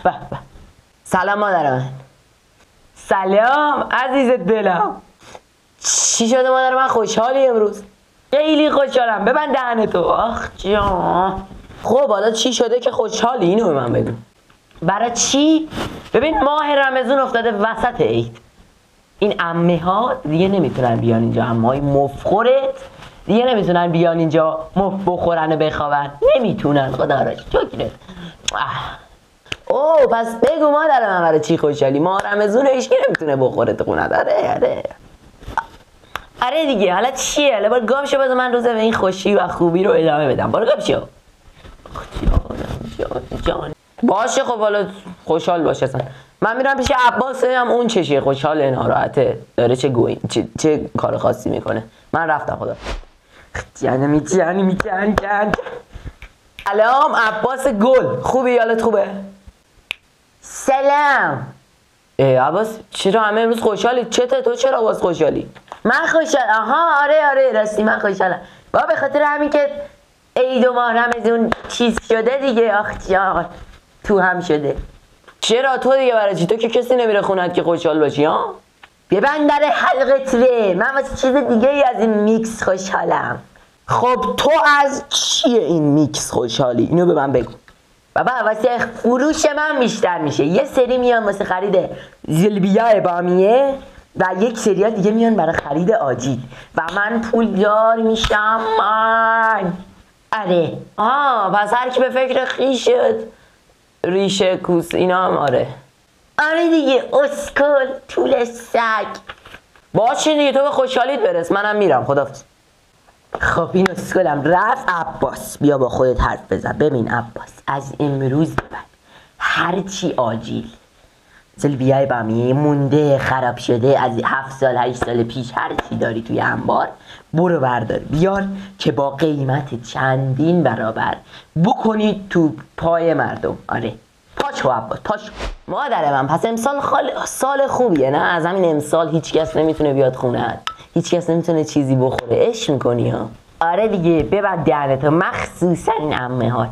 به به. سلام مادر من. سلام عزیز دلم. چی شده مادر من؟ خوشحالی امروز؟ خیلی خوشحالم. ببند دهنتو. آخ جان. خب حالا چی شده که خوشحالی؟ اینو به من بگو. برای چی؟ ببین ماه رمضان افتاده وسط عید. این عمه ها دیگه نمیتونن بیان اینجا، عمهای مفخورت دیگه نمیتونن بیان اینجا مف بخورن و بخوابن. نمیتونن خدا را شکرت. اوه پس بگو مادر من برای چی خوشحالی؟ ماه رمضان هیچ کی نمیتونه بخوره تو خونه. آره دیگه. حالا چیه؟ حالا برو گام شو. بذار من روزه به این خوشی و خوبی رو ادامه بدم. برو گام شو. جان باشه. خب حالا خوشحال باش. اصلا من میرم پیش عباس ببینم اون چشه، خوشحاله ناراحته داره چه کار خاصی میکنه. من رفتم. خدا جانم. سلام عباس گل. خوبی؟ حالت خوبه؟ سلام. عباس چرا همه امروز خوشحالی؟ چته تو چرا باز خوشحالی؟ من خوشحالم. آها آره راستی من خوشحالم. بابا به خاطر همین که عید و ماه رمضان چیز شده دیگه. آخ جان تو هم شده. چرا تو دیگه برای چی؟ تو که کسی نمیره خونت که خوشحال باشی ها؟ ببند در حلقت ره. من واسه چیز دیگه ای از این میکس خوشحالم. خب تو از چیه این میکس خوشحالی؟ اینو به من بگو. بابا واسه فروش من بیشتر میشه. یه سری میان واسه خرید زلبیای بامیه و یک سری دیگه میان برای خرید آجیل و من پولدار میشم من. آره پس هر کی به فکر خیشت ریشه کوس اینا هم آره دیگه. اسکل طول سگ. باشه دیگه تو به خوشحالیت برس. منم میرم. خداحافظ. خب این اسکلم رفت. عباس بیا با خودت حرف بزن. ببین عباس از امروز به بعد هرچی آجیل زلبیای بامیه مونده خراب شده از 7 سال 8 سال پیش هرچی داری توی انبار برو بردار بیار که با قیمت چندین برابر بکنید تو پای مردم. آره پاشو عباس پاشو. مادر من پس امسال سال خوبیه نه؟ از همین امسال هیچ کس نمیتونه بیاد خونه‌ات، هیچ کس نمیتونه چیزی بخوره. عشق میکنی ها؟ آره دیگه. ببند دهنتو. مخصوصا این عمه‌هات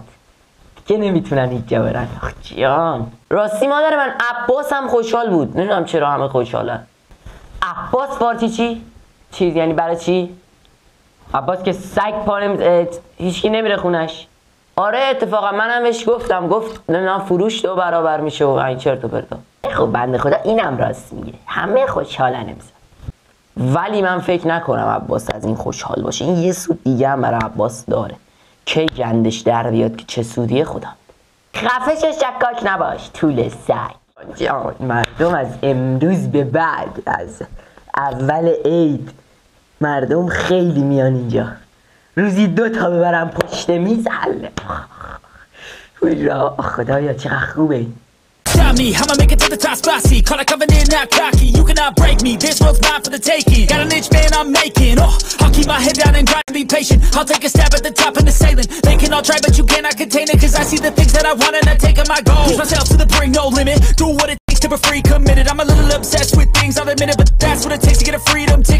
که نمیتونن هیچ جا برن. آخ جان. راستی مادر من عباس هم خوشحال بود. نمیدونم چرا همه خوشحالن. عباس پارتی چی؟ چیز یعنی برای چی؟ عباس که سگ پاره هیچکی نمیره خونش. آره اتفاقا منم بهش گفتم. گفت نمیدونم فروش 2 برابر میشه و این چرت و پرتا. خب بنده خدا اینم راست میگه. همه خوشحالن امسال. ولی من فکر نکنم عباس از این خوشحال باشه. این یه سود دیگه هم برای عباس داره. کی گندش در بیاد که چه سودیه خودم. خفه شو شکاک نباش طول سگ. جان مردم از امروز به بعد از اول عید مردم خیلی میان اینجا. روزی 2 تا ببرم پشت میز حله. خدایا چقدر خوبه. Stop me, I'ma make it to the top spicy. Call it coming in, not cocky. You cannot break me, this world's mine for the taking. Got an inch man I'm making, I'll keep my head down and grind and be patient. I'll take a stab at the top and the sailing. They can all try but you cannot contain it. Cause I see the things that I want and I take on my goal. Push myself to the brink, no limit. Do what it takes to be free, committed. I'm a little obsessed with things, I'll admit it. But that's what it takes to get a freedom ticket.